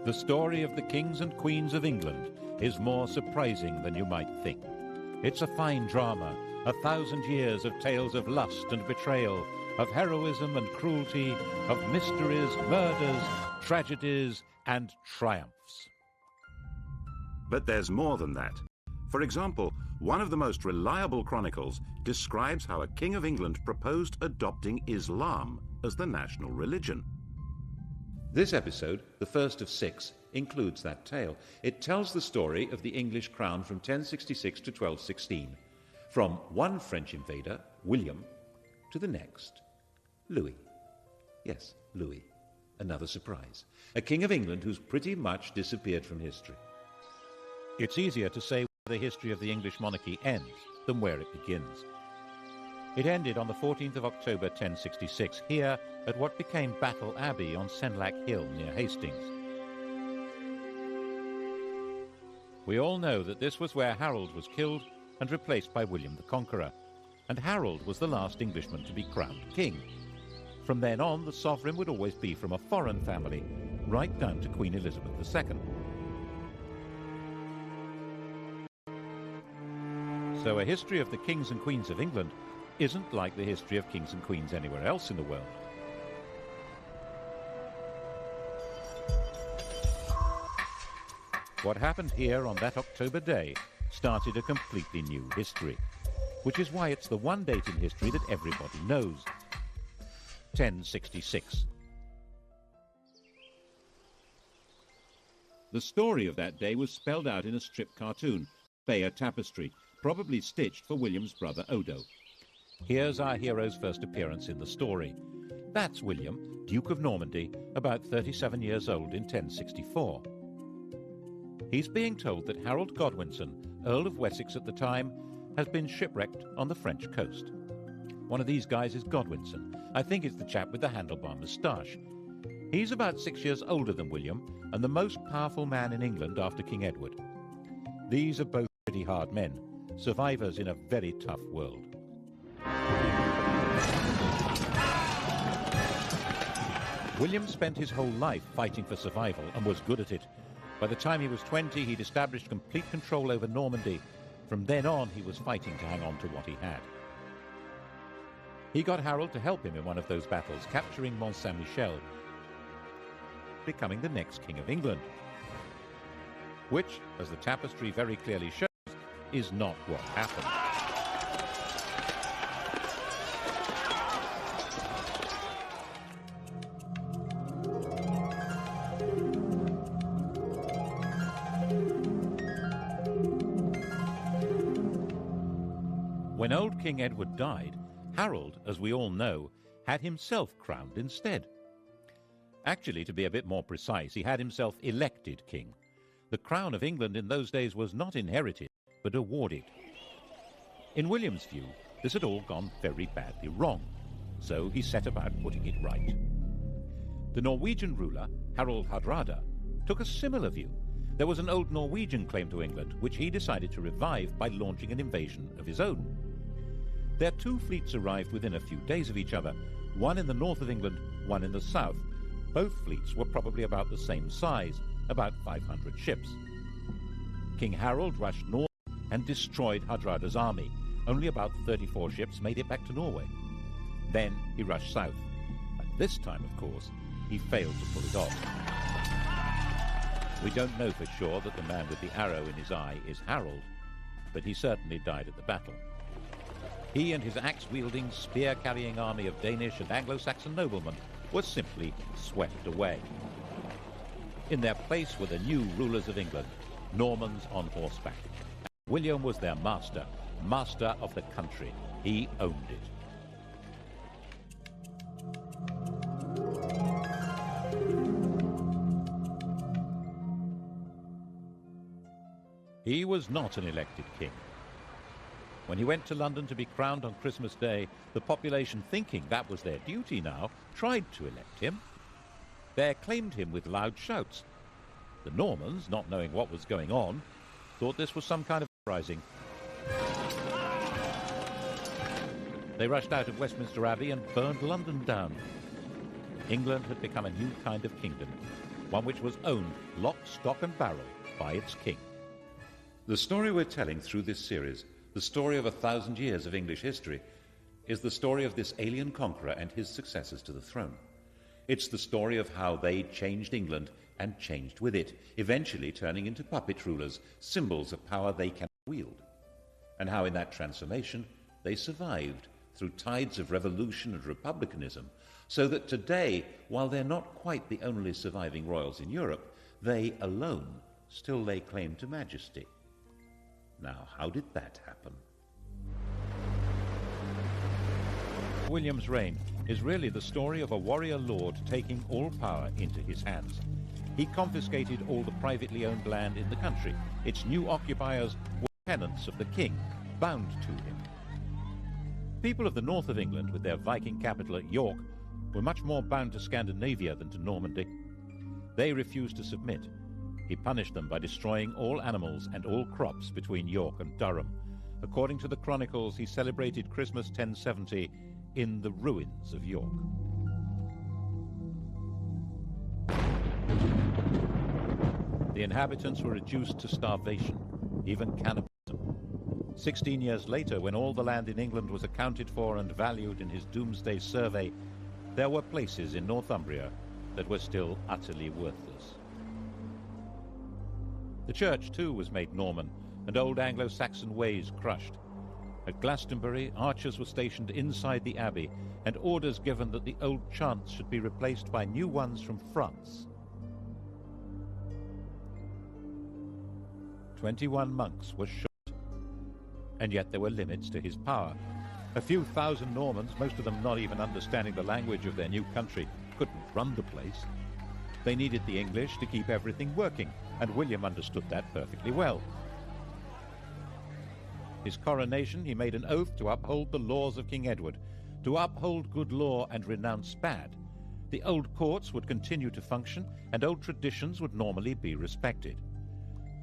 The story of the kings and queens of England is more surprising than you might think. It's a fine drama, 1,000 years of tales of lust and betrayal, of heroism and cruelty, of mysteries, murders, tragedies, and triumphs. But there's more than that. For example, one of the most reliable chronicles describes how a king of England proposed adopting Islam as the national religion. This episode, the first of 6, includes that tale. It tells the story of the English crown from 1066 to 1216, from one French invader, William, to the next, Louis. Yes, Louis. Another surprise. A king of England who's pretty much disappeared from history. It's easier to say where the history of the English monarchy ends than where it begins. It ended on the 14th of October 1066, here at what became Battle Abbey on Senlac Hill near Hastings. We all know that this was where Harold was killed and replaced by William the Conqueror, and Harold was the last Englishman to be crowned king. From then on, the sovereign would always be from a foreign family, right down to Queen Elizabeth II. So a history of the kings and queens of England isn't like the history of kings and queens anywhere else in the world. What happened here on that October day started a completely new history, which is why it's the one date in history that everybody knows. 1066. The story of that day was spelled out in a strip cartoon, Bayeux tapestry, probably stitched for William's brother Odo. Here's our hero's first appearance in the story. That's William, Duke of Normandy, about 37 years old in 1064. He's being told that Harold Godwinson, Earl of Wessex at the time, has been shipwrecked on the French coast. One of these guys is Godwinson. I think it's the chap with the handlebar moustache. He's about 6 years older than William and the most powerful man in England after King Edward. These are both pretty hard men, survivors in a very tough world. William spent his whole life fighting for survival and was good at it. By the time he was 20, he'd established complete control over Normandy. From then on, he was fighting to hang on to what he had. He got Harold to help him in one of those battles, capturing Mont Saint-Michel, becoming the next King of England. Which, as the tapestry very clearly shows, is not what happened. When old King Edward died, Harold, as we all know, had himself crowned instead. Actually, to be a bit more precise, he had himself elected king. The crown of England in those days was not inherited, but awarded. In William's view, this had all gone very badly wrong, so he set about putting it right. The Norwegian ruler, Harald Hardrada, took a similar view. There was an old Norwegian claim to England, which he decided to revive by launching an invasion of his own. Their two fleets arrived within a few days of each other, one in the north of England, one in the south. Both fleets were probably about the same size, about 500 ships. King Harold rushed north and destroyed Hardrada's army. Only about 34 ships made it back to Norway. Then he rushed south. And this time, of course, he failed to pull it off. We don't know for sure that the man with the arrow in his eye is Harold, but he certainly died at the battle. He and his axe-wielding, spear-carrying army of Danish and Anglo-Saxon noblemen were simply swept away. In their place were the new rulers of England, Normans on horseback. William was their master, master of the country. He owned it. He was not an elected king. When he went to London to be crowned on Christmas Day, the population, thinking that was their duty now, tried to elect him. They acclaimed him with loud shouts. The Normans, not knowing what was going on, thought this was some kind of uprising. They rushed out of Westminster Abbey and burned London down. England had become a new kind of kingdom, one which was owned lock, stock and barrel by its king. The story we're telling through this series, the story of 1,000 years of English history, is the story of this alien conqueror and his successors to the throne. It's the story of how they changed England and changed with it, eventually turning into puppet rulers, symbols of power they cannot wield, and how in that transformation they survived through tides of revolution and republicanism, so that today, while they're not quite the only surviving royals in Europe, they alone still lay claim to majesty. Now, how did that happen? William's reign is really the story of a warrior lord taking all power into his hands. He confiscated all the privately owned land in the country. Its new occupiers were tenants of the king, bound to him. People of the north of England, with their Viking capital at York, were much more bound to Scandinavia than to Normandy. They refused to submit. He punished them by destroying all animals and all crops between York and Durham. According to the chronicles, he celebrated Christmas 1070 in the ruins of York. The inhabitants were reduced to starvation, even cannibalism. 16 years later, when all the land in England was accounted for and valued in his doomsday survey, there were places in Northumbria that were still utterly worthless. The church, too, was made Norman, and old Anglo-Saxon ways crushed. At Glastonbury, archers were stationed inside the abbey, and orders given that the old chants should be replaced by new ones from France. 21 monks were shot, and yet there were limits to his power. A few thousand Normans, most of them not even understanding the language of their new country, couldn't run the place. They needed the English to keep everything working, and William understood that perfectly well. His coronation, he made an oath to uphold the laws of King Edward, to uphold good law and renounce bad. The old courts would continue to function, and old traditions would normally be respected.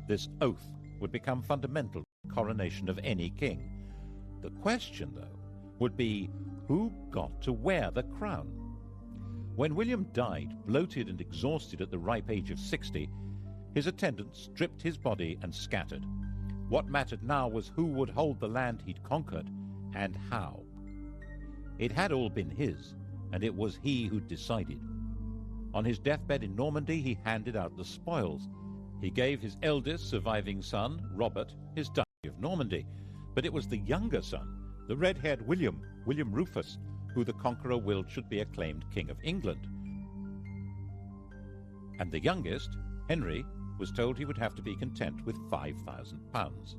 This oath would become fundamental to the coronation of any king. The question, though, would be who got to wear the crown? When William died, bloated and exhausted at the ripe age of 60, his attendants stripped his body and scattered. What mattered now was who would hold the land he'd conquered, and how. It had all been his, and it was he who decided. On his deathbed in Normandy, he handed out the spoils. He gave his eldest surviving son, Robert, his Duchy of Normandy, but it was the younger son, the red-haired William Rufus, who the conqueror willed should be acclaimed King of England. And the youngest, Henry, was told he would have to be content with £5,000.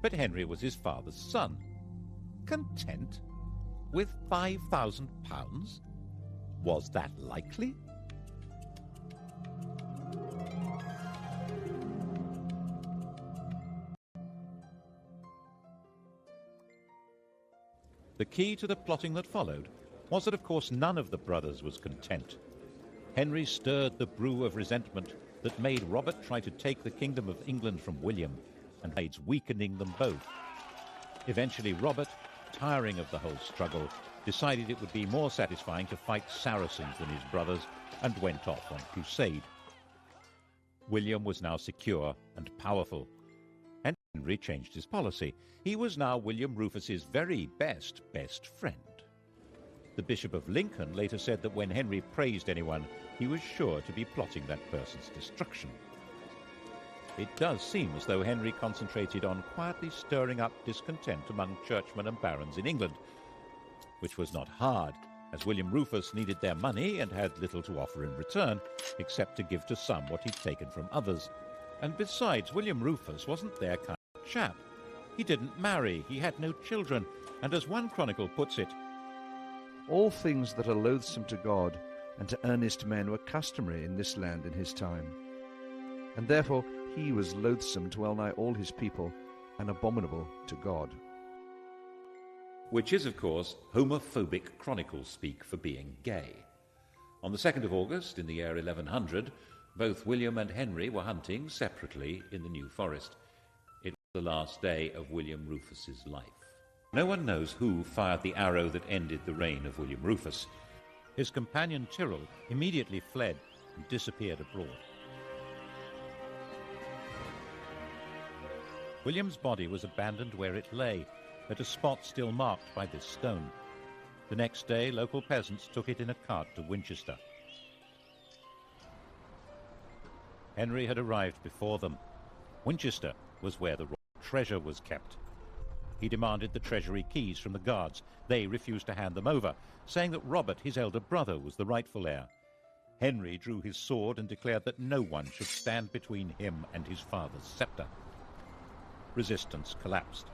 But Henry was his father's son. Content with £5,000? Was that likely? The key to the plotting that followed was that, of course, none of the brothers was content. Henry stirred the brew of resentment that made Robert try to take the kingdom of England from William, and aids weakening them both. Eventually, Robert, tiring of the whole struggle, decided it would be more satisfying to fight Saracens than his brothers, and went off on crusade. William was now secure and powerful, and Henry changed his policy. He was now William Rufus's very best friend. The Bishop of Lincoln later said that when Henry praised anyone, he was sure to be plotting that person's destruction. It does seem as though Henry concentrated on quietly stirring up discontent among churchmen and barons in England, which was not hard, as William Rufus needed their money and had little to offer in return, except to give to some what he'd taken from others. And besides, William Rufus wasn't their kind of chap. He didn't marry, he had no children, and as one chronicle puts it, all things that are loathsome to God and to earnest men were customary in this land in his time. And therefore he was loathsome to well nigh all his people, and abominable to God. Which is, of course, homophobic chronicle speak for being gay. On the 2nd of August, in the year 1100, both William and Henry were hunting separately in the New Forest. It was the last day of William Rufus's life. No one knows who fired the arrow that ended the reign of William Rufus. His companion Tyrrell immediately fled, and disappeared abroad. William's body was abandoned where it lay, at a spot still marked by this stone. The next day, local peasants took it in a cart to Winchester. Henry had arrived before them. Winchester was where the royal treasure was kept. He demanded the treasury keys from the guards. They refused to hand them over, saying that Robert, his elder brother, was the rightful heir. Henry drew his sword and declared that no one should stand between him and his father's scepter. Resistance collapsed,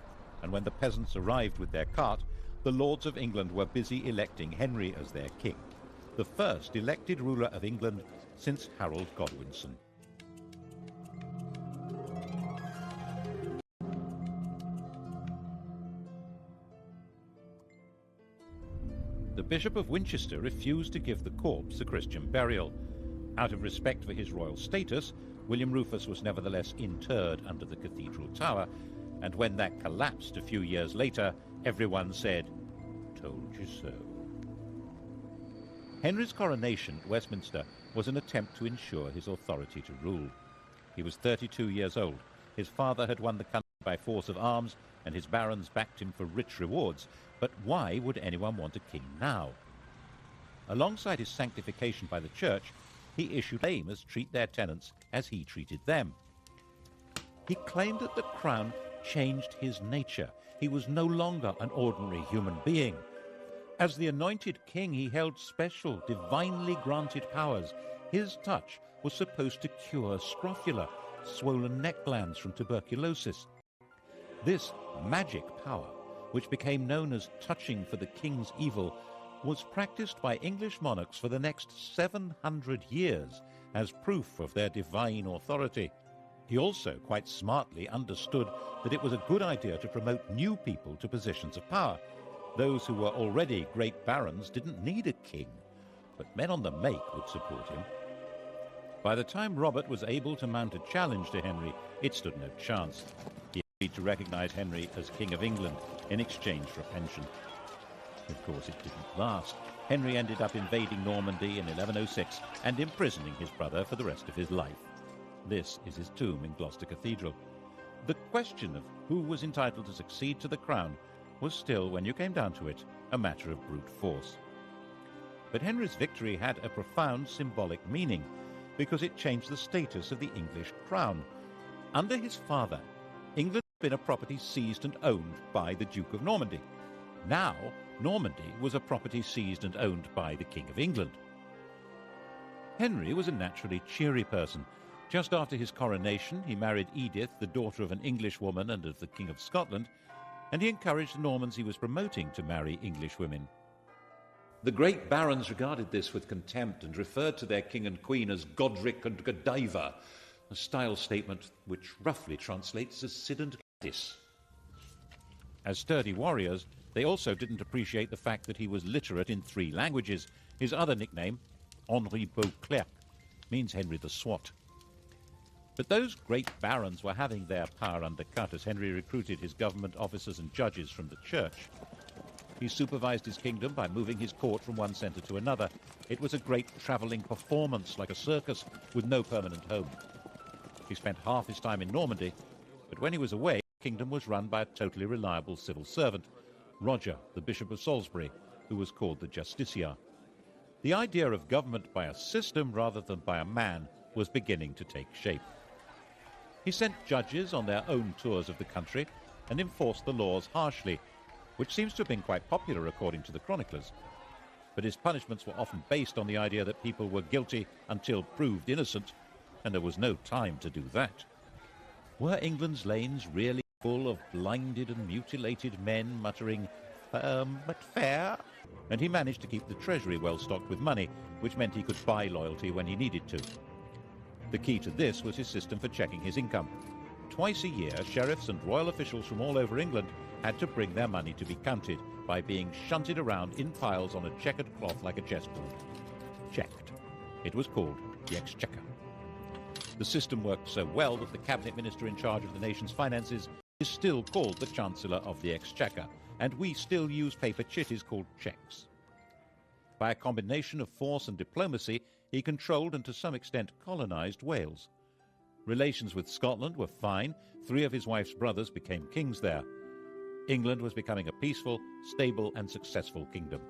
and when the peasants arrived with their cart, the lords of England were busy electing Henry as their king, the first elected ruler of England since Harold Godwinson. The Bishop of Winchester refused to give the corpse a Christian burial. Out of respect for his royal status, William Rufus was nevertheless interred under the cathedral tower, and when that collapsed a few years later, everyone said, "Told you so." Henry's coronation at Westminster was an attempt to ensure his authority to rule. He was 32 years old. His father had won the country by force of arms, and his barons backed him for rich rewards. But why would anyone want a king now? Alongside his sanctification by the church, he issued claims to treat their tenants as he treated them. He claimed that the crown changed his nature. He was no longer an ordinary human being. As the anointed king, he held special, divinely granted powers. His touch was supposed to cure scrofula, swollen neck glands from tuberculosis. This magic power, which became known as touching for the king's evil, was practiced by English monarchs for the next 700 years as proof of their divine authority. He also quite smartly understood that it was a good idea to promote new people to positions of power. Those who were already great barons didn't need a king, but men on the make would support him. By the time Robert was able to mount a challenge to Henry, it stood no chance. He agreed to recognize Henry as King of England in exchange for a pension. Of course, it didn't last. Henry ended up invading Normandy in 1106 and imprisoning his brother for the rest of his life. This is his tomb in Gloucester Cathedral. The question of who was entitled to succeed to the crown was still, when you came down to it, a matter of brute force. But Henry's victory had a profound symbolic meaning, because it changed the status of the English crown. Under his father, England had been a property seized and owned by the Duke of Normandy. Now, Normandy was a property seized and owned by the King of England. Henry was a naturally cheery person. Just after his coronation, he married Edith, the daughter of an English woman and of the King of Scotland, and he encouraged the Normans he was promoting to marry English women. The great barons regarded this with contempt and referred to their king and queen as Godric and Godiva, a style statement which roughly translates as Sid and Gladys. As sturdy warriors, they also didn't appreciate the fact that he was literate in 3 languages. His other nickname, Henri Beauclerc, means Henry the Swat. But those great barons were having their power undercut as Henry recruited his government officers and judges from the church. He supervised his kingdom by moving his court from one centre to another. It was a great travelling performance, like a circus, with no permanent home. He spent half his time in Normandy, but when he was away, the kingdom was run by a totally reliable civil servant, Roger, the Bishop of Salisbury, who was called the Justiciar. The idea of government by a system rather than by a man was beginning to take shape. He sent judges on their own tours of the country and enforced the laws harshly, which seems to have been quite popular according to the chroniclers. But his punishments were often based on the idea that people were guilty until proved innocent, and there was no time to do that. Were England's lanes really full of blinded and mutilated men muttering, "Firm but fair"? And he managed to keep the treasury well stocked with money, which meant he could buy loyalty when he needed to. The key to this was his system for checking his income. Twice a year, sheriffs and royal officials from all over England had to bring their money to be counted by being shunted around in piles on a checkered cloth like a chessboard. Checked. It was called the Exchequer. The system worked so well that the cabinet minister in charge of the nation's finances is still called the Chancellor of the Exchequer, and we still use paper chitties called cheques. By a combination of force and diplomacy, he controlled and to some extent colonised Wales. Relations with Scotland were fine. 3 of his wife's brothers became kings there. England was becoming a peaceful, stable and successful kingdom.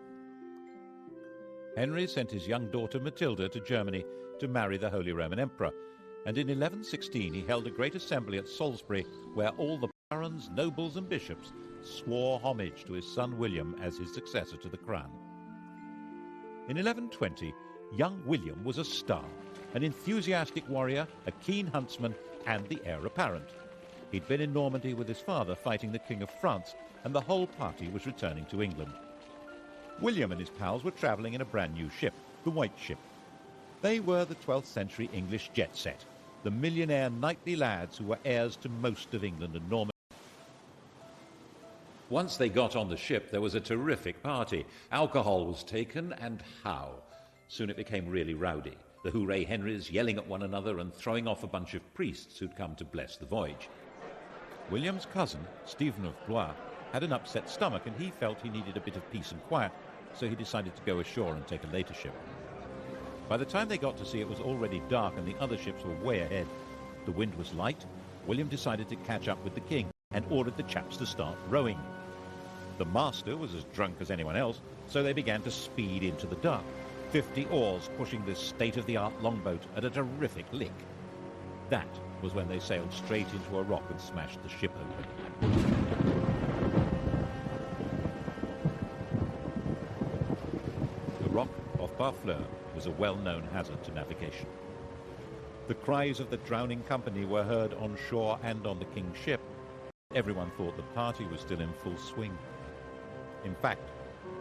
Henry sent his young daughter Matilda to Germany to marry the Holy Roman Emperor, and in 1116 he held a great assembly at Salisbury where all the barons, nobles and bishops swore homage to his son William as his successor to the crown. In 1120, young William was a star, an enthusiastic warrior, a keen huntsman and the heir apparent. He'd been in Normandy with his father fighting the King of France, and the whole party was returning to England. William and his pals were travelling in a brand new ship, the White Ship. They were the 12th century English jet set, the millionaire knightly lads who were heirs to most of England and Normandy. Once they got on the ship, there was a terrific party. Alcohol was taken, and how? Soon it became really rowdy. The Hooray Henrys yelling at one another and throwing off a bunch of priests who'd come to bless the voyage. William's cousin, Stephen of Blois, had an upset stomach and he felt he needed a bit of peace and quiet, so he decided to go ashore and take a later ship. By the time they got to sea, it was already dark and the other ships were way ahead. The wind was light. William decided to catch up with the king and ordered the chaps to start rowing. The master was as drunk as anyone else, so they began to speed into the dark, 50 oars pushing this state-of-the-art longboat at a terrific lick. That was when they sailed straight into a rock and smashed the ship open. The rock off Barfleur was a well-known hazard to navigation. The cries of the drowning company were heard on shore and on the king's ship. Everyone thought the party was still in full swing. In fact,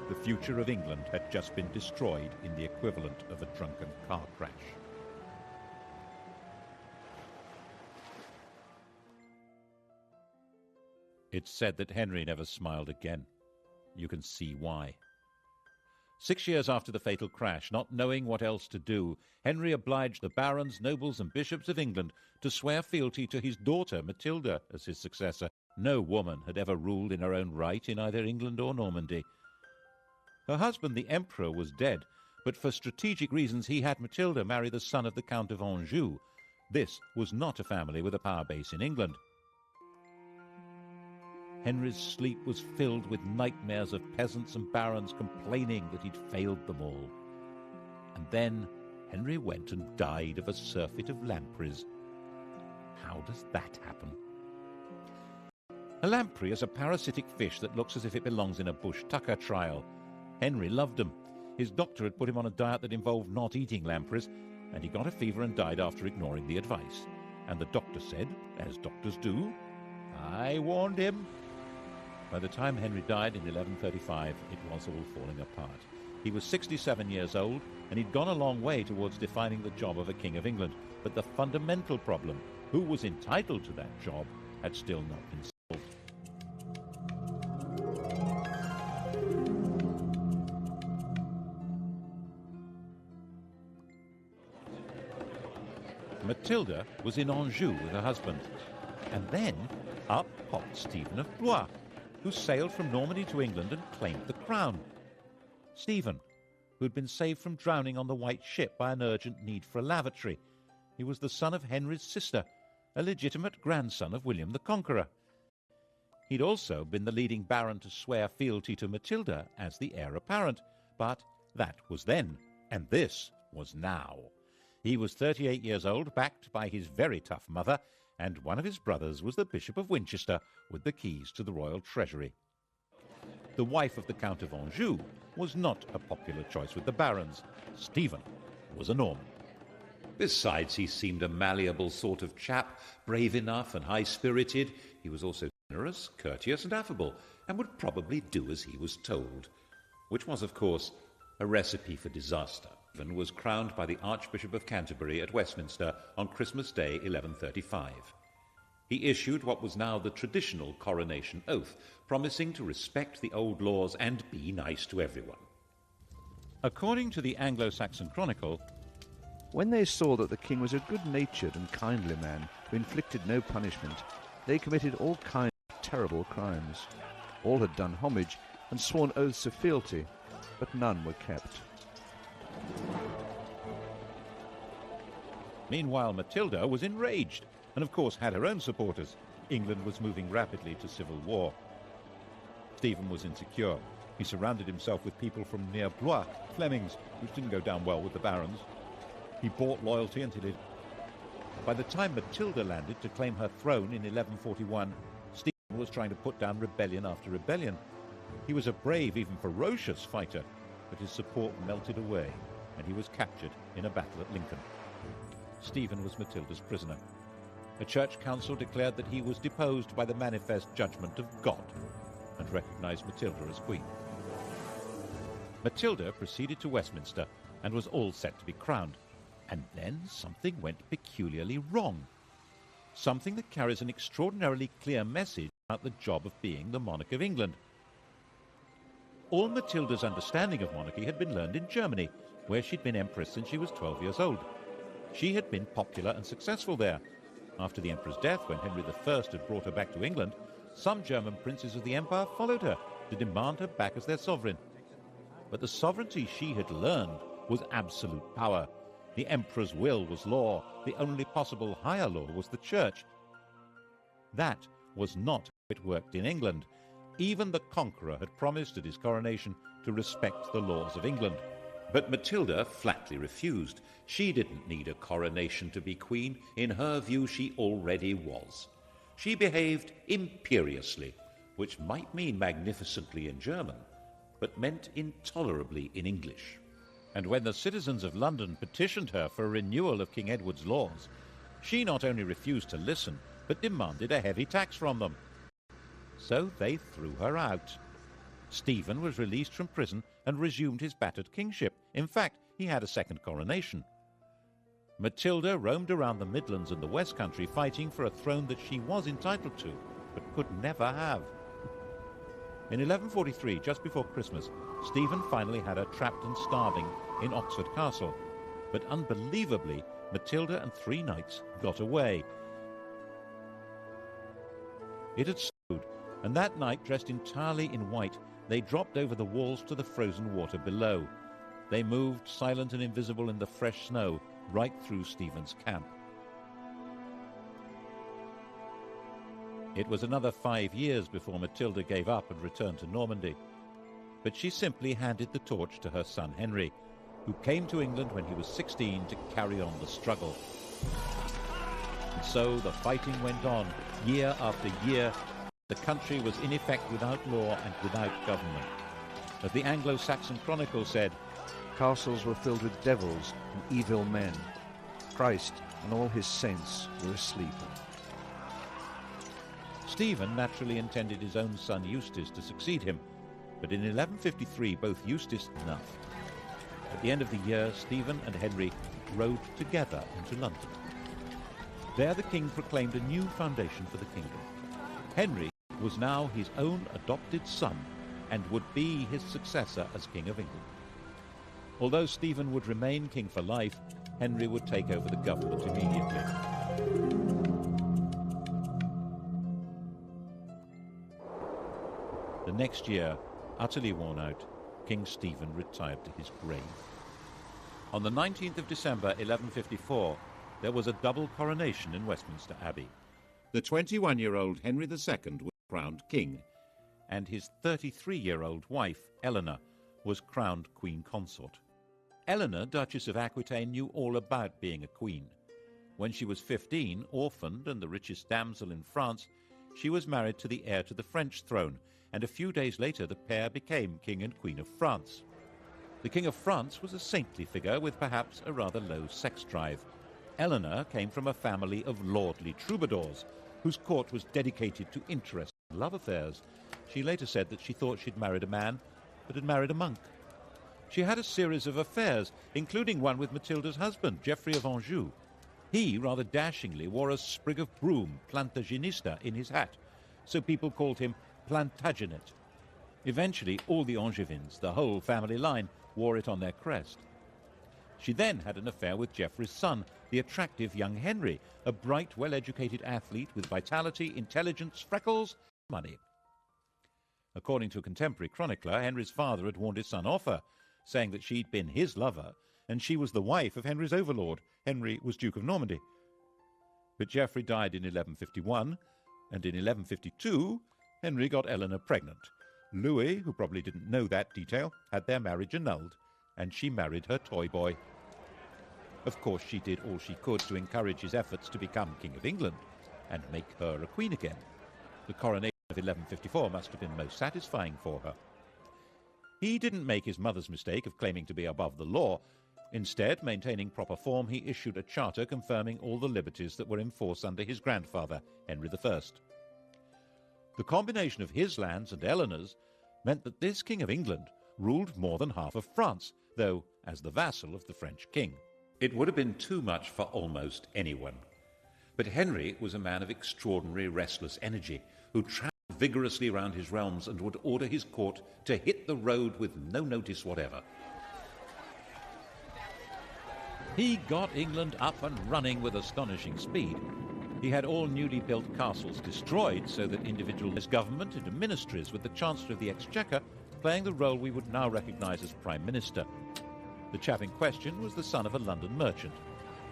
the future of England had just been destroyed in the equivalent of a drunken car crash. It's said that Henry never smiled again. You can see why. 6 years after the fatal crash, not knowing what else to do, Henry obliged the barons, nobles and bishops of England to swear fealty to his daughter Matilda as his successor. No woman had ever ruled in her own right in either England or Normandy. Her husband, the Emperor, was dead, but for strategic reasons he had Matilda marry the son of the Count of Anjou. This was not a family with a power base in England. Henry's sleep was filled with nightmares of peasants and barons complaining that he'd failed them all. And then Henry went and died of a surfeit of lampreys. How does that happen? A lamprey is a parasitic fish that looks as if it belongs in a bush tucker trial. Henry loved them. His doctor had put him on a diet that involved not eating lampreys, and he got a fever and died after ignoring the advice. And the doctor said, as doctors do, "I warned him." By the time Henry died in 1135, it was all falling apart. He was 67 years old, and he'd gone a long way towards defining the job of a King of England. But the fundamental problem, who was entitled to that job, had still not been solved. Matilda was in Anjou with her husband. And then up popped Stephen of Blois, who sailed from Normandy to England and claimed the crown. Stephen, who had been saved from drowning on the White Ship by an urgent need for a lavatory. He was the son of Henry's sister, a legitimate grandson of William the Conqueror. He'd also been the leading baron to swear fealty to Matilda as the heir apparent, but that was then, and this was now. He was 38 years old, backed by his very tough mother, and one of his brothers was the Bishop of Winchester with the keys to the royal treasury. The wife of the Count of Anjou was not a popular choice with the barons. Stephen was a Norman. Besides, he seemed a malleable sort of chap, brave enough and high-spirited. He was also generous, courteous and affable, and would probably do as he was told, which was, of course, a recipe for disaster. Stephen was crowned by the Archbishop of Canterbury at Westminster on Christmas Day 1135. He issued what was now the traditional coronation oath, promising to respect the old laws and be nice to everyone. According to the Anglo-Saxon Chronicle, when they saw that the king was a good-natured and kindly man who inflicted no punishment, they committed all kinds of terrible crimes. All had done homage and sworn oaths of fealty, but none were kept. Meanwhile, Matilda was enraged and, of course, had her own supporters. England was moving rapidly to civil war. Stephen was insecure. He surrounded himself with people from near Blois, Flemings, which didn't go down well with the barons. He bought loyalty until it... By the time Matilda landed to claim her throne in 1141, Stephen was trying to put down rebellion after rebellion. He was a brave, even ferocious fighter, but his support melted away, and he was captured in a battle at Lincoln. Stephen was Matilda's prisoner. A church council declared that he was deposed by the manifest judgment of God and recognized Matilda as queen. Matilda proceeded to Westminster and was all set to be crowned. And then something went peculiarly wrong. Something that carries an extraordinarily clear message about the job of being the monarch of England. All Matilda's understanding of monarchy had been learned in Germany, where she'd been empress since she was 12 years old. She had been popular and successful there. After the emperor's death, when Henry I had brought her back to England, some German princes of the empire followed her to demand her back as their sovereign. But the sovereignty she had learned was absolute power. The emperor's will was law. The only possible higher law was the church. That was not how it worked in England. Even the conqueror had promised at his coronation to respect the laws of England. But Matilda flatly refused. She didn't need a coronation to be queen. In her view, she already was. She behaved imperiously, which might mean magnificently in German, but meant intolerably in English. And when the citizens of London petitioned her for a renewal of King Edward's laws, she not only refused to listen, but demanded a heavy tax from them. So they threw her out. Stephen was released from prison and resumed his battered kingship. In fact, he had a second coronation. Matilda roamed around the Midlands and the West Country fighting for a throne that she was entitled to, but could never have. In 1143, just before Christmas, Stephen finally had her trapped and starving in Oxford Castle. But unbelievably, Matilda and 3 knights got away. It had snowed, and that night, dressed entirely in white, they dropped over the walls to the frozen water below. They moved, silent and invisible in the fresh snow, right through Stephen's camp. It was another 5 years before Matilda gave up and returned to Normandy. But she simply handed the torch to her son Henry, who came to England when he was 16 to carry on the struggle. And so the fighting went on, year after year. The country was in effect without law and without government. As the Anglo-Saxon Chronicle said, Castles were filled with devils and evil men. Christ and all his saints were asleep. Stephen naturally intended his own son Eustace to succeed him, but in 1153 both Eustace and enough. At the end of the year, Stephen and Henry rode together into London. There the king proclaimed a new foundation for the kingdom. Henry was now his own adopted son and would be his successor as King of England. Although Stephen would remain king for life, Henry would take over the government immediately. The next year, utterly worn out, King Stephen retired to his grave. On the 19th of December 1154, there was a double coronation in Westminster Abbey. The 21-year-old Henry II was crowned king, and his 33-year-old wife, Eleanor, was crowned queen consort. Eleanor, Duchess of Aquitaine, knew all about being a queen. When she was 15, orphaned and the richest damsel in France, she was married to the heir to the French throne, and a few days later the pair became King and Queen of France. The King of France was a saintly figure with perhaps a rather low sex drive. Eleanor came from a family of lordly troubadours, whose court was dedicated to interest and love affairs. She later said that she thought she'd married a man, but had married a monk. She had a series of affairs, including one with Matilda's husband, Geoffrey of Anjou. He, rather dashingly, wore a sprig of broom, Plantagenista, in his hat, so people called him Plantagenet. Eventually, all the Angevins, the whole family line, wore it on their crest. She then had an affair with Geoffrey's son, the attractive young Henry, a bright, well-educated athlete with vitality, intelligence, freckles, money. According to a contemporary chronicler, Henry's father had warned his son off her, saying that she'd been his lover, and she was the wife of Henry's overlord. Henry was Duke of Normandy. But Geoffrey died in 1151, and in 1152 Henry got Eleanor pregnant. Louis, who probably didn't know that detail, had their marriage annulled, and she married her toy boy. Of course, she did all she could to encourage his efforts to become King of England and make her a queen again. The coronation of 1154 must have been most satisfying for her. He didn't make his mother's mistake of claiming to be above the law. Instead, maintaining proper form, he issued a charter confirming all the liberties that were in force under his grandfather, Henry I. The combination of his lands and Eleanor's meant that this King of England ruled more than half of France, though as the vassal of the French king. It would have been too much for almost anyone. But Henry was a man of extraordinary restless energy, who travelled vigorously around his realms and would order his court to hit the road with no notice whatever. He got England up and running with astonishing speed. He had all newly built castles destroyed so that individualist government into ministries, with the Chancellor of the Exchequer playing the role we would now recognise as Prime Minister. The chap in question was the son of a London merchant.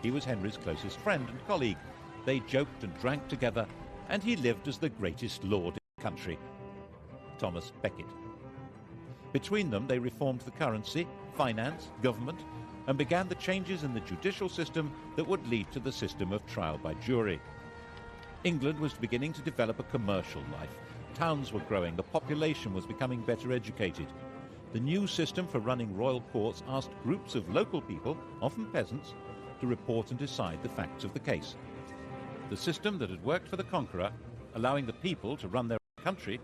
He was Henry's closest friend and colleague. They joked and drank together, and he lived as the greatest lord in the country, Thomas Becket. Between them, they reformed the currency, finance, government, and began the changes in the judicial system that would lead to the system of trial by jury. England was beginning to develop a commercial life. Towns were growing, the population was becoming better educated. The new system for running royal courts asked groups of local people, often peasants, to report and decide the facts of the case. The system that had worked for the conqueror, allowing the people to run their own country,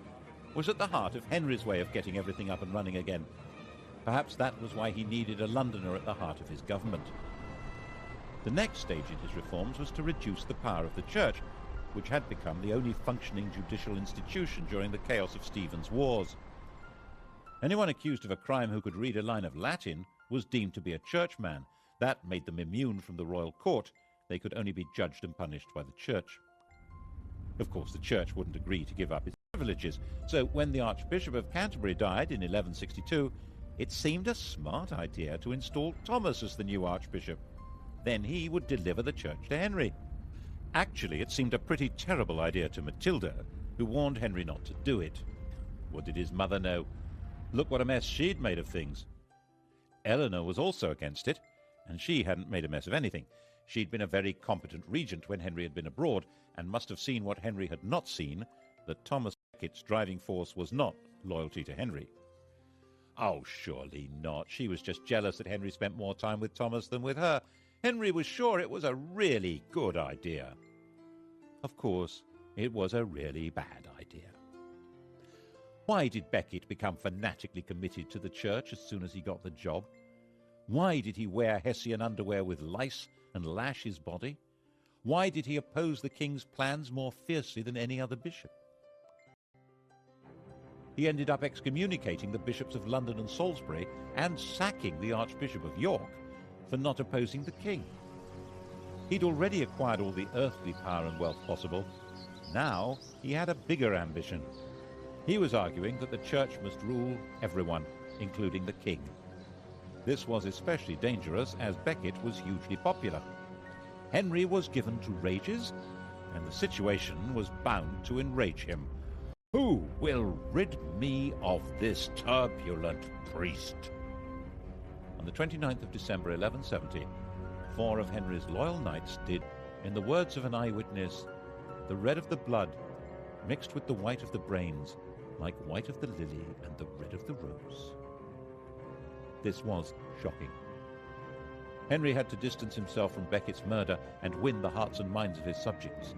was at the heart of Henry's way of getting everything up and running again. Perhaps that was why he needed a Londoner at the heart of his government. The next stage in his reforms was to reduce the power of the Church, which had become the only functioning judicial institution during the chaos of Stephen's wars. Anyone accused of a crime who could read a line of Latin was deemed to be a churchman. That made them immune from the royal court. They could only be judged and punished by the Church. Of course, the Church wouldn't agree to give up its privileges, so when the Archbishop of Canterbury died in 1162, it seemed a smart idea to install Thomas as the new Archbishop. Then he would deliver the Church to Henry. Actually, it seemed a pretty terrible idea to Matilda, who warned Henry not to do it. What did his mother know? Look what a mess she'd made of things. Eleanor was also against it, and she hadn't made a mess of anything. She'd been a very competent regent when Henry had been abroad, and must have seen what Henry had not seen, that Thomas Becket's driving force was not loyalty to Henry. Oh, surely not. She was just jealous that Henry spent more time with Thomas than with her. Henry was sure it was a really good idea. Of course, it was a really bad idea. Why did Becket become fanatically committed to the Church as soon as he got the job? Why did he wear Hessian underwear with lice and lash his body? Why did he oppose the king's plans more fiercely than any other bishop? He ended up excommunicating the bishops of London and Salisbury and sacking the Archbishop of York for not opposing the king. He'd already acquired all the earthly power and wealth possible. Now he had a bigger ambition. He was arguing that the Church must rule everyone, including the king. This was especially dangerous as Becket was hugely popular. Henry was given to rages, and the situation was bound to enrage him. Who will rid me of this turbulent priest? On the 29th of December 1170, 4 of Henry's loyal knights did, in the words of an eyewitness, the red of the blood mixed with the white of the brains, like white of the lily and the red of the rose. This was shocking. Henry had to distance himself from Becket's murder and win the hearts and minds of his subjects.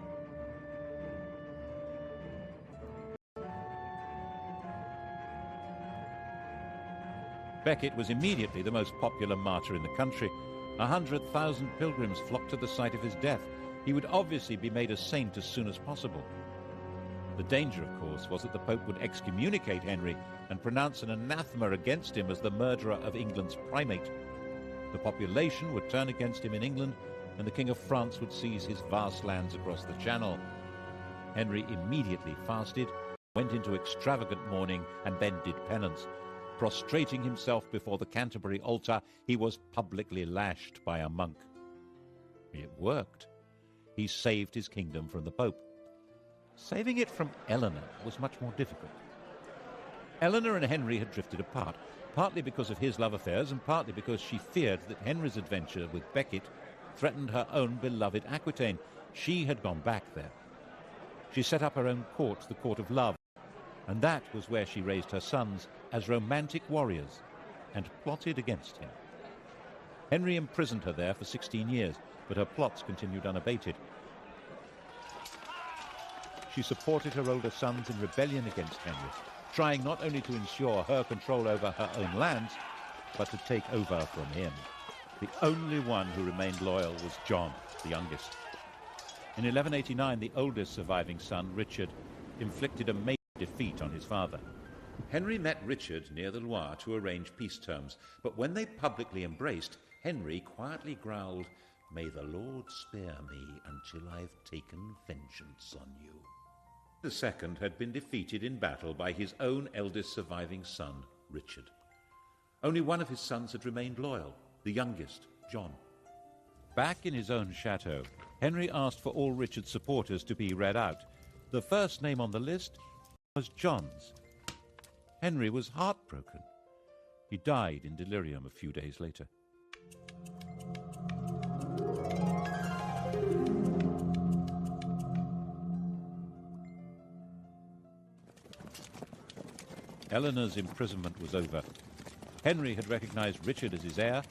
Becket was immediately the most popular martyr in the country. 100,000 pilgrims flocked to the site of his death. He would obviously be made a saint as soon as possible. The danger, of course, was that the Pope would excommunicate Henry and pronounce an anathema against him as the murderer of England's primate. The population would turn against him in England, and the King of France would seize his vast lands across the Channel. Henry immediately fasted, went into extravagant mourning, and then did penance. Prostrating himself before the Canterbury altar, he was publicly lashed by a monk. It worked. He saved his kingdom from the Pope. Saving it from Eleanor was much more difficult. Eleanor and Henry had drifted apart, partly because of his love affairs and partly because she feared that Henry's adventure with Becket threatened her own beloved Aquitaine. She had gone back there. She set up her own court, the Court of Love, and that was where she raised her sons as romantic warriors and plotted against him. Henry imprisoned her there for 16 years, but her plots continued unabated. She supported her older sons in rebellion against Henry, trying not only to ensure her control over her own lands, but to take over from him. The only one who remained loyal was John, the youngest. In 1189, the oldest surviving son, Richard, inflicted a major defeat on his father. Henry met Richard near the Loire to arrange peace terms, but when they publicly embraced, Henry quietly growled, "May the Lord spare me until I've taken vengeance on you." The second had been defeated in battle by his own eldest surviving son, Richard. Only one of his sons had remained loyal, the youngest, John. Back in his own chateau, Henry asked for all Richard's supporters to be read out. The first name on the list was John's. Henry was heartbroken. He died in delirium a few days later. Eleanor's imprisonment was over. Henry had recognized Richard as his heir,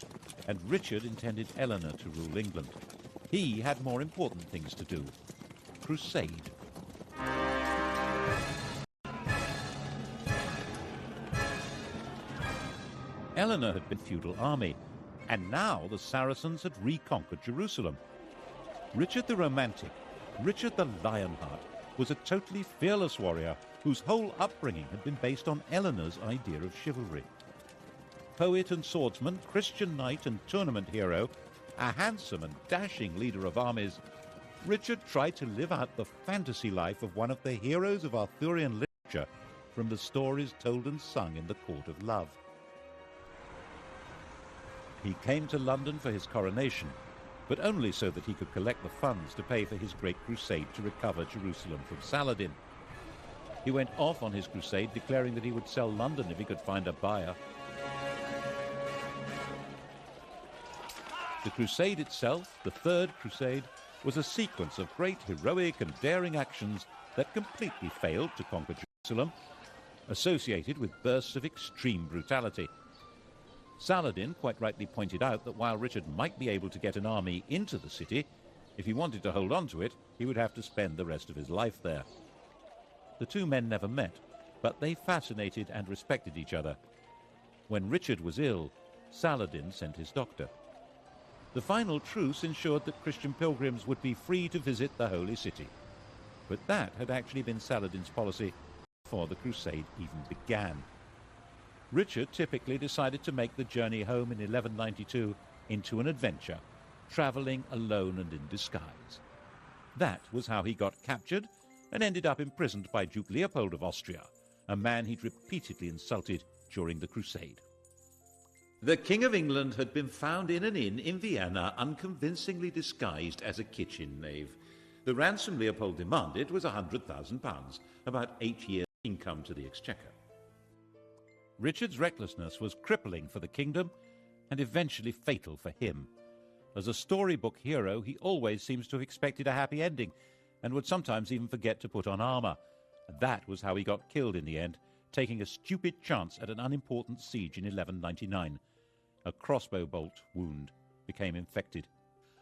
and Richard intended Eleanor to rule England. He had more important things to do. Crusade. Eleanor had been a feudal army, and now the Saracens had reconquered Jerusalem. Richard the Romantic, Richard the Lionheart, was a totally fearless warrior whose whole upbringing had been based on Eleanor's idea of chivalry. Poet and swordsman, Christian knight and tournament hero, a handsome and dashing leader of armies, Richard tried to live out the fantasy life of one of the heroes of Arthurian literature from the stories told and sung in the Court of Love. He came to London for his coronation, but only so that he could collect the funds to pay for his great crusade to recover Jerusalem from Saladin. He went off on his crusade, declaring that he would sell London if he could find a buyer. The crusade itself, the Third Crusade, was a sequence of great heroic and daring actions that completely failed to conquer Jerusalem, associated with bursts of extreme brutality. Saladin quite rightly pointed out that while Richard might be able to get an army into the city, if he wanted to hold on to it, he would have to spend the rest of his life there. The two men never met, but they fascinated and respected each other. When Richard was ill, Saladin sent his doctor. The final truce ensured that Christian pilgrims would be free to visit the Holy City. But that had actually been Saladin's policy before the crusade even began. Richard typically decided to make the journey home in 1192 into an adventure, travelling alone and in disguise. That was how he got captured and ended up imprisoned by Duke Leopold of Austria, a man he'd repeatedly insulted during the crusade. The King of England had been found in an inn in Vienna, unconvincingly disguised as a kitchen knave. The ransom Leopold demanded was £100,000, about 8 years' income to the Exchequer. Richard's recklessness was crippling for the kingdom and eventually fatal for him. As a storybook hero, he always seems to have expected a happy ending and would sometimes even forget to put on armor. That was how he got killed in the end, taking a stupid chance at an unimportant siege in 1199. A crossbow bolt wound became infected.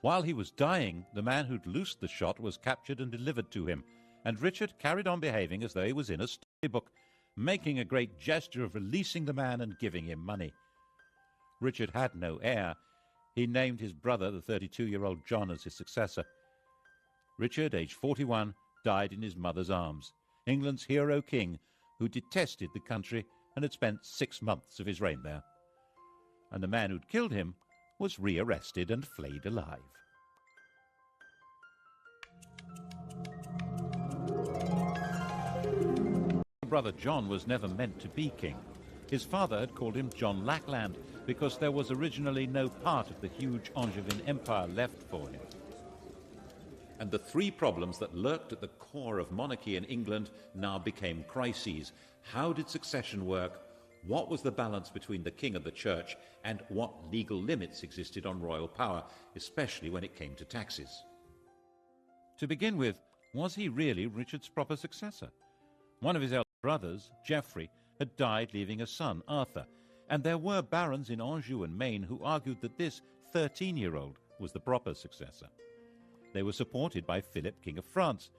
While he was dying, the man who'd loosed the shot was captured and delivered to him, and Richard carried on behaving as though he was in a storybook, making a great gesture of releasing the man and giving him money. Richard had no heir. He named his brother, the 32-year-old John, as his successor. Richard, aged 41, died in his mother's arms, England's hero king, who detested the country and had spent 6 months of his reign there. And the man who'd killed him was rearrested and flayed alive. Brother John was never meant to be king. His father had called him John Lackland because there was originally no part of the huge Angevin Empire left for him. And the three problems that lurked at the core of monarchy in England now became crises. How did succession work? What was the balance between the king and the church? And what legal limits existed on royal power, especially when it came to taxes? To begin with, was he really Richard's proper successor? One of his elder brothers, Geoffrey, had died leaving a son, Arthur, and there were barons in Anjou and Maine who argued that this 13-year-old was the proper successor. They were supported by Philip, King of France.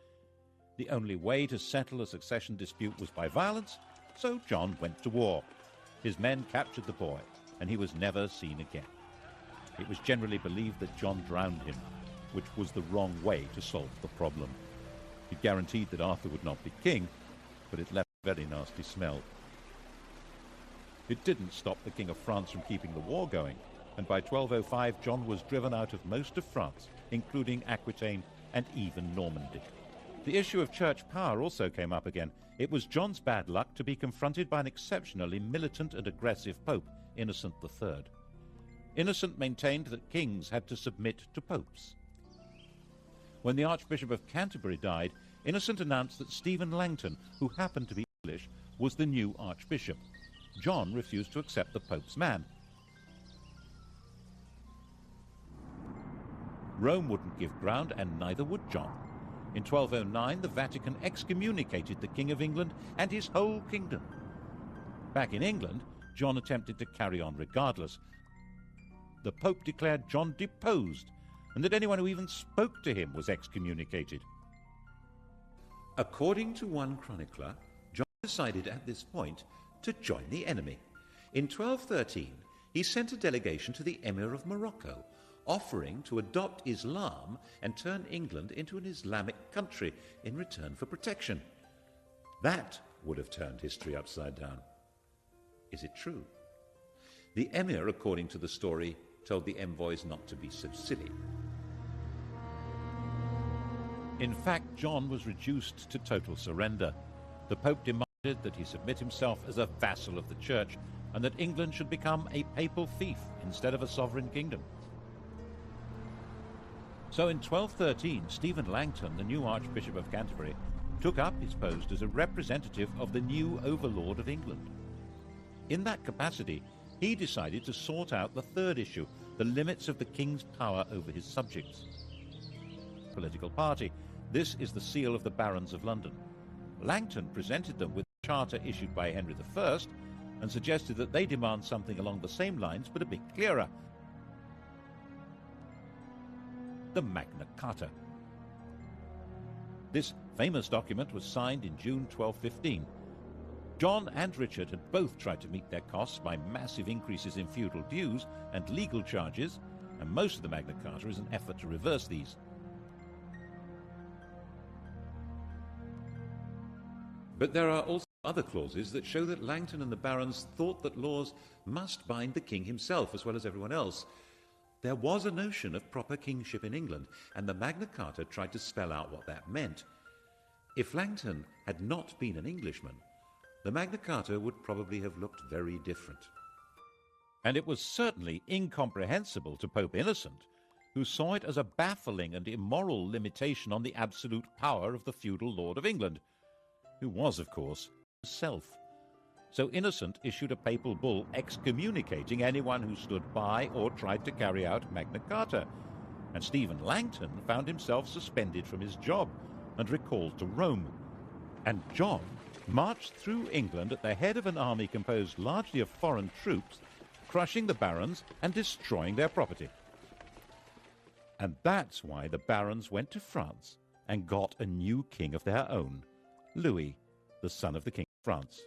The only way to settle a succession dispute was by violence, so John went to war. His men captured the boy, and he was never seen again. It was generally believed that John drowned him, which was the wrong way to solve the problem. It guaranteed that Arthur would not be king, but it left a very nasty smell. It didn't stop the King of France from keeping the war going, and by 1205 John was driven out of most of France, including Aquitaine and even Normandy. The issue of church power also came up again. It was John's bad luck to be confronted by an exceptionally militant and aggressive pope, Innocent III. Innocent maintained that kings had to submit to popes. When the Archbishop of Canterbury died, Innocent announced that Stephen Langton, who happened to be English, was the new archbishop. John refused to accept the pope's man. Rome wouldn't give ground, and neither would John. In 1209, the Vatican excommunicated the King of England and his whole kingdom. Back in England, John attempted to carry on regardless. The Pope declared John deposed, and that anyone who even spoke to him was excommunicated. According to one chronicler, John decided at this point to join the enemy. In 1213, he sent a delegation to the Emir of Morocco, offering to adopt Islam and turn England into an Islamic country in return for protection. That would have turned history upside down. Is it true? The Emir, according to the story, told the envoys not to be so silly. In fact, John was reduced to total surrender. The Pope demanded that he submit himself as a vassal of the Church, and that England should become a papal fief instead of a sovereign kingdom. So in 1213, Stephen Langton, the new Archbishop of Canterbury, took up his post as a representative of the new overlord of England. In that capacity, he decided to sort out the third issue, the limits of the king's power over his subjects. Political party. This is the seal of the Barons of London. Langton presented them with a charter issued by Henry I and suggested that they demand something along the same lines but a bit clearer. The Magna Carta. This famous document was signed in June 1215. John and Richard had both tried to meet their costs by massive increases in feudal dues and legal charges, and most of the Magna Carta is an effort to reverse these. But there are also other clauses that show that Langton and the barons thought that laws must bind the king himself as well as everyone else. There was a notion of proper kingship in England, and the Magna Carta tried to spell out what that meant. If Langton had not been an Englishman, the Magna Carta would probably have looked very different. And it was certainly incomprehensible to Pope Innocent, who saw it as a baffling and immoral limitation on the absolute power of the feudal Lord of England, who was, of course, himself. So Innocent issued a papal bull excommunicating anyone who stood by or tried to carry out Magna Carta, and Stephen Langton found himself suspended from his job and recalled to Rome. And John marched through England at the head of an army composed largely of foreign troops, crushing the barons and destroying their property. And that's why the barons went to France and got a new king of their own, Louis, the son of the King of France.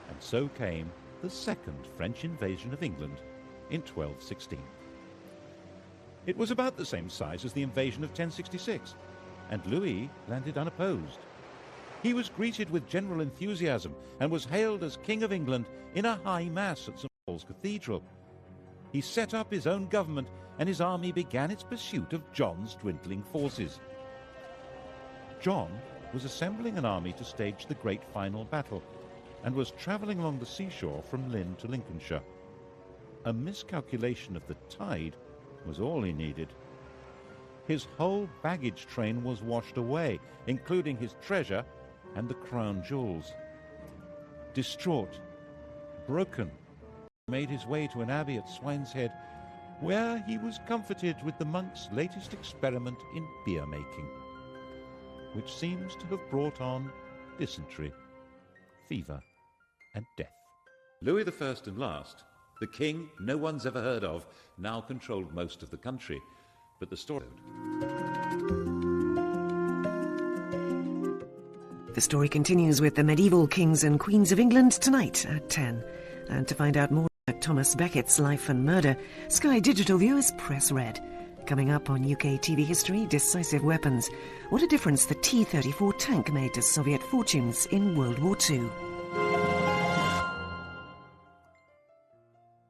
And so came the second French invasion of England in 1216. It was about the same size as the invasion of 1066, and Louis landed unopposed. He was greeted with general enthusiasm and was hailed as King of England in a high mass at St. Paul's Cathedral. he set up his own government, and his army began its pursuit of John's dwindling forces. John was assembling an army to stage the great final battle, and was travelling along the seashore from Lynn to Lincolnshire. A miscalculation of the tide was all he needed. His whole baggage train was washed away, including his treasure and the crown jewels. Distraught, broken, he made his way to an abbey at Swineshead, where he was comforted with the monks' latest experiment in beer making, which seems to have brought on dysentery, fever, and death. Louis I and last, the king no one's ever heard of, now controlled most of the country. But the story... The story continues with the medieval kings and queens of England tonight at 10. And to find out more about Thomas Beckett's life and murder, Sky Digital viewers press red. Coming up on UK TV history, decisive weapons. What a difference the T-34 tank made to Soviet fortunes in World War II.